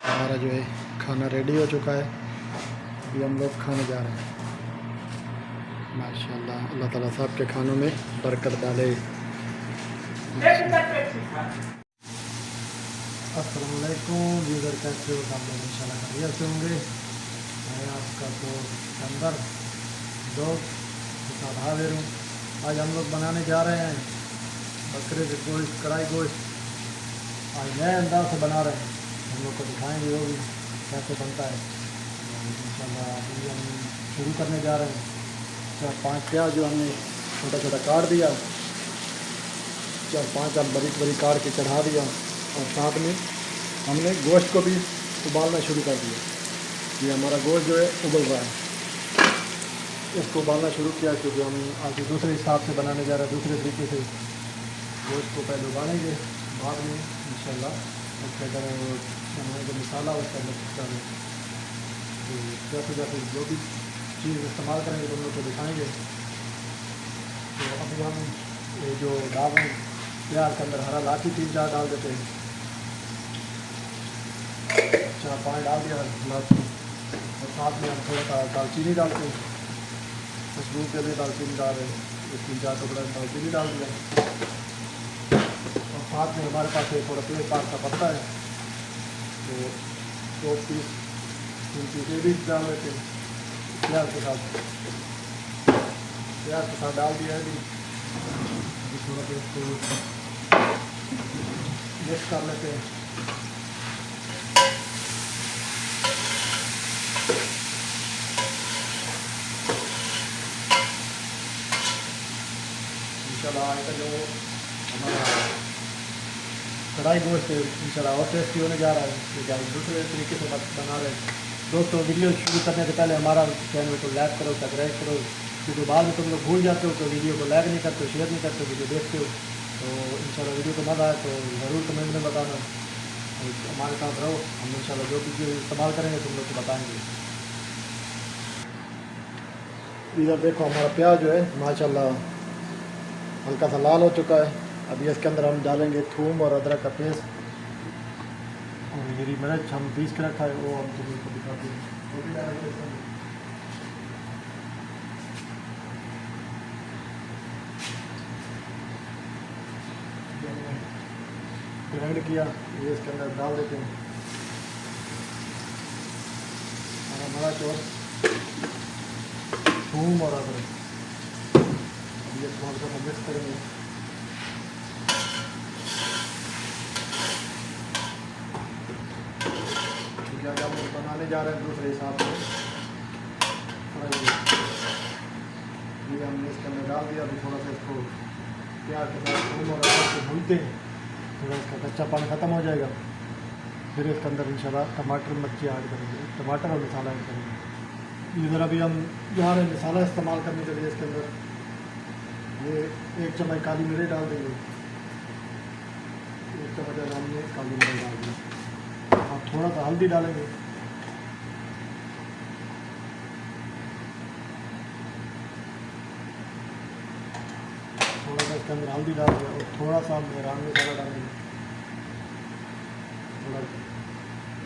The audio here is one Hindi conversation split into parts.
हमारा जो है खाना रेडी हो चुका है। अभी हम लोग खाने जा रहे हैं। माशाल्लाह, अल्लाह ताला साहब के खानों में बरकत डाले। अस्सलाम वालेकुम व्यूअर, कैसे हो आप लोग? इंशाल्लाह खैरियत से होंगे। मैं आपका दोस्त अंदर दोस्त हाजिर हूँ। आज हम लोग बनाने जा रहे हैं बकरे के गोश्त, कढ़ाई गोश्त। आज नए अंदाज से बना रहे हैं, हम लोग को दिखाएंगे वो भी कैसे बनता है। इंशाल्लाह अभी हम शुरू करने जा रहे हैं। 4-5 प्याज जो हमने छोटा छोटा काट दिया, 4-5 आप बड़ी बड़ी काट के चढ़ा दिया, और साथ में हमने गोश्त को भी उबालना शुरू कर दिया। ये हमारा गोश्त जो है उबल रहा है, इसको उबालना शुरू किया क्योंकि हम आज दूसरे हिसाब से बनाने जा रहे हैं। दूसरे तरीके से गोश्त को पहले उबालेंगे, बाद में इंशाल्लाह उसके अंदर बनाने का मसाला उसका अंदर तो जैसे जैसे जो भी चीज़ इस्तेमाल करेंगे तो हम लोग को दिखाएँगे। तो अभी हम ये जो डाल रहे हैं प्याज के अंदर हरा इलायची 3-4 डाल देते हैं। 4-5 डाल दिया इलायची, और साथ में हम थोड़ा सा दालचीनी डालते हैं। खुशबू के लिए दालचीनी डाल रहे हैं, 3-4 टुकड़ा दालचीनी डाल दिया। और साथ में हमारे पास थोड़ा तेज़पात का पत्ता है, तो 2 पीस 3 पीस ये भी डाल देते हैं प्याज के साथ। प्याज के साथ डाल दिया है अभी थोड़ा देर इसको मिक्स कर लेते हैं। इंशाल्लाह आगे जो हमारा कढ़ाई गोश्त है इंशाल्लाह और टेस्टी होने जा रहा है, क्योंकि दूसरे तरीके से बना रहे हैं। दोस्तों, वीडियो शुरू करने से पहले हमारा चैनल को लाइक करो, सब्सक्राइब करो, क्योंकि बाद में तुम लोग भूल जाते हो तो वीडियो को लाइक नहीं करते हो, शेयर नहीं करते हो, वीडियो देखते हो। तो इंशाल्लाह वीडियो को मज़ा आए तो ज़रूर कमेंट में बताना, और हमारे साथ रहो। हम इंशाल्लाह जो भी इस्तेमाल करेंगे तुम लोग को बताएँगे। इधर देखो हमारा प्याज जो है माशाल्लाह हल्का सा लाल हो चुका है। अभी इसके अंदर हम डालेंगे थूम और अदरक का पेस्ट, और मेरी मिर्च हम 20 के रखा है वो हम तुम लोग को दिखाते हैं, वो भी डालेंगे इसके अंदर। ग्राइंड किया ये इसके अंदर डाल देते हैं। हरा मिर्च और थूम और अदरक, ये थोड़ा सा मिक्स करेंगे। क्योंकि आज हम बनाने जा रहे हैं दूसरे हिसाब से। ये हमने इसके अंदर डाल दिया। अभी थोड़ा सा इसको प्याज के साथ थूम और अदरक को भूनते हैं, थोड़ा इसका कच्चा पानी ख़त्म हो जाएगा। फिर इसके अंदर इंशाल्लाह टमाटर मिर्ची ऐड करेंगे, टमाटर और मसाला ऐड करेंगे। इधर अभी हम जा रहे हैं मसाला इस्तेमाल करने के लिए। इसके अंदर ये 1 चम्मच काली मिर्च डाल देंगे, 1 चम्मच हमने काली मिर्च डाल दी। अब थोड़ा सा हल्दी डालेंगे, थोड़ा सा इसके अंदर हल्दी डाल दिया, और थोड़ा सा हम रान मसाला डालेंगे। थोड़ा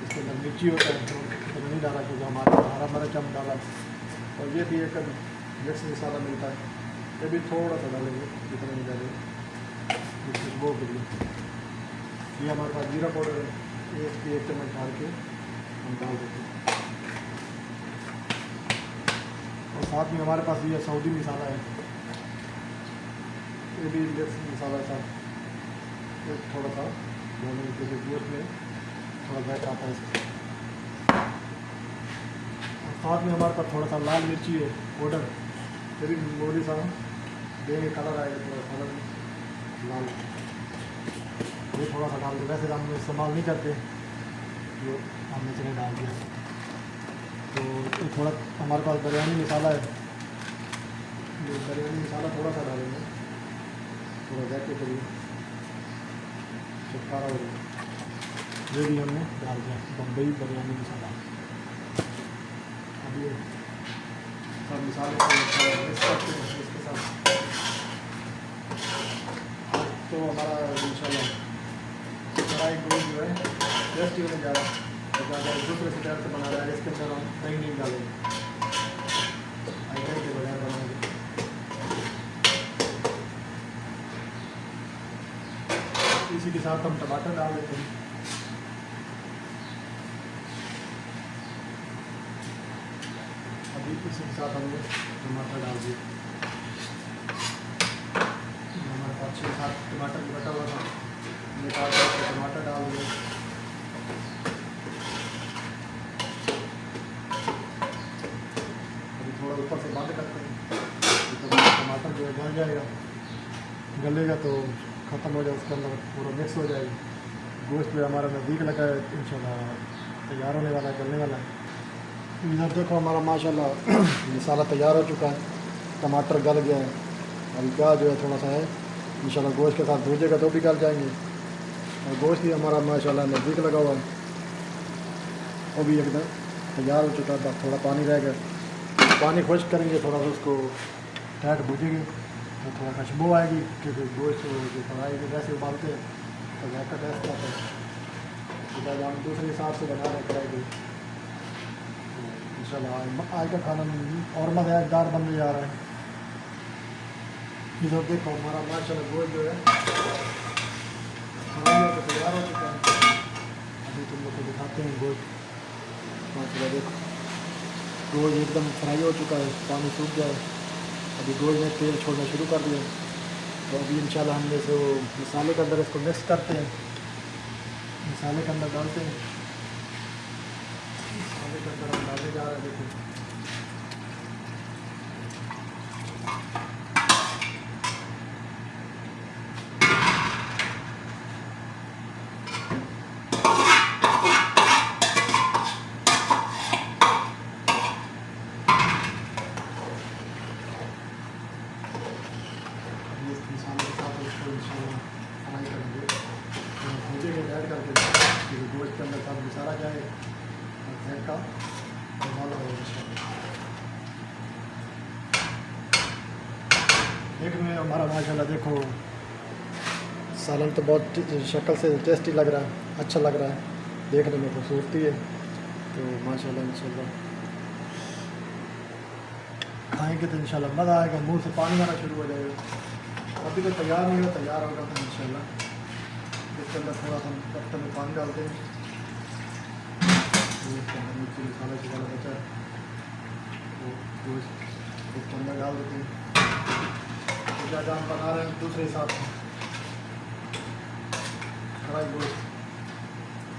इसके अंदर मिर्ची होता है तो नहीं डाला, क्योंकि हमारा हरा मिर्च हम डाला। और ये भी एक मिक्स मसाला मिलता है, ये भी थोड़ा सा डालेंगे, जितना नहीं डालेंगे खुशबू के लिए। ये हमारे पास जीरा पाउडर है, ये 1 चम्मच डाल के हम डाल देते हैं। और साथ में हमारे पास ये सऊदी मसाला है, ये भी मिक्स मसाला था, थोड़ा सा दोनों के गोश्त में थोड़ा बैठ आता है इसमें। और साथ में हमारे पास थोड़ा सा लाल मिर्ची है पाउडर, ये भी मोड़ी सा देंगे, कलर आएगा थोड़ा कलर लाल, ये थोड़ा सा डाल दिया। वैसे हम इस्तेमाल नहीं करते, जो हमने चने डाल दिया। तो ये थोड़ा हमारे पास बिरयानी मसाला है, जो बिरयानी मसाला थोड़ा सा डालेंगे, थोड़ा जाके के लिए छुटकारा हो गया। ये भी हमने डाल दिया बम्बई बिरयानी मसाला। अब ये सब मसाले को मिक्स करते हैं इसके साथ। तो हमारा इंशाल्लाह कढ़ाई गोश्त जो है टेस्टी होने जा रहा है। अगर दूसरे स्टाइल से बना रहा है इसके अंदर हम दही नहीं डालेंगे, दही के बगैर बनाएंगे। इसी के साथ हम टमाटर डाल देते हैं। अभी इसी के साथ हमने टमाटर डाल दिया। हमारे पास 6-7 टमाटर भी बटा हुआ था, निकाल कर टमाटर डाल दिए। अभी थोड़ा ऊपर से बंद करते हैं, तो टमाटर जो है गल जाएगा, गलेगा तो ख़त्म हो जाए, उसके अंदर पूरा मिक्स हो जाएगी। गोश्त भी हमारा नज़दीक लगा है, इंशाल्लाह तैयार होने वाला है, गलने वाला है। इधर देखो हमारा माशाल्लाह मसाला तैयार हो चुका है, टमाटर गल गया है। अभी क्या जो है थोड़ा सा है, इंशाल्लाह गोश्त के साथ भूजेगा तो भी गल जाएंगे। और गोश्त भी हमारा माशाल्लाह नज़दीक लगा हुआ है, वो भी एकदम तैयार हो चुका है। बस थोड़ा पानी रह गया, पानी खुश्क करेंगे, थोड़ा सा उसको टाइट भूजेंगे तो थोड़ा खुशबू आएगी, क्योंकि गोश्त जो कढ़ाई में वैसे उबालते हैं तो घर का टेस्ट आता है। तो हम दूसरे हिसाब से बना रहे हैं कढ़ाई को। इंशाल्लाह आज का खाना और मज़ेदार बनने जा रहा है। इधर देखो हमारा माशाल्लाह गोश्त जो है तो तैयार हो चुका है। अभी तुम लोग को दिखाते हैं गोश्त। माशाल्लाह देखो गोश्त एकदम फ्राई हो चुका है, पानी सूख गया है। अभी गोश्त में तेल छोड़ना शुरू कर दिया। तो अभी इंशाल्लाह हम जैसे वो मसाले के अंदर इसको मिक्स करते हैं, मसाले के अंदर डालते हैं, मसाले के अंदर हम डालने जा रहे हैं। देखो मसाले के साथ उसको इंशाल्लाह फ्राई करेंगे, भूजेंगे ऐड करके, क्योंकि गोश्त के अंदर सब मसाला जाए और जैक का मसाला हो इंशाल्लाह। देखने में हमारा माशाल्लाह देखो सालन तो बहुत शक्ल से टेस्टी लग रहा है, अच्छा लग रहा है, देखने में खूबसूरती है। तो माशाल्लाह इंशाल्लाह खाएंगे तो इंशाल्लाह मज़ा आएगा, मुंह से पानी आना शुरू हो जाएगा। अभी तो तैयार नहीं हुआ, तैयार होगा तो इंशाल्लाह इसके अंदर थोड़ा सा बर्तन में पानी डालते हैं। मिर्ची मसाला जो वाला बचा है वो गोश्त इसके अंदर डाल देते हैं। तो ज़्यादा हम बना रहे हैं दूसरे हिसाब से कढ़ाई गोश्त।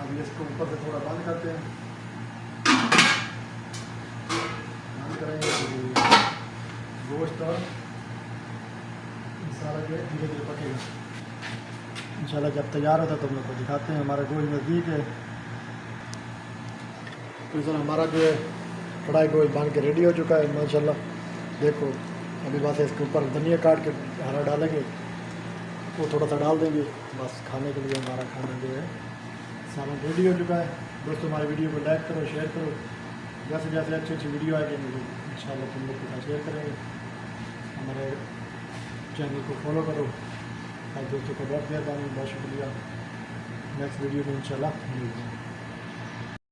अभी इसको ऊपर से थोड़ा बंद करते हैं, बंद करेंगे तो गोश्त और मसाला जो है धीरे धीरे पकेगा। इंशाल्लाह जब तैयार होता है तो हम लोग को दिखाते हैं। हमारा गोश्त नज़दीक है, तो सर हमारा जो है कढ़ाई गोश्त बन के रेडी हो चुका है माशाल्लाह। देखो अभी बस इसके ऊपर धनिया काट के हरा डालेंगे, वो थोड़ा सा डाल देंगे, बस खाने के लिए हमारा खाना जो है सामान रेडी हो चुका है। दोस्तों हमारी वीडियो को लाइक करो, शेयर करो, जैसे जैसे अच्छी अच्छी वीडियो आएगी इंशाल्लाह तुम लोग के साथ शेयर करेंगे। हमारे चैनल को फॉलो करो। और दोस्तों को बहुत मेहरबानी, बहुत शुक्रिया। नेक्स्ट वीडियो में इंशाल्लाह मिलेंगे।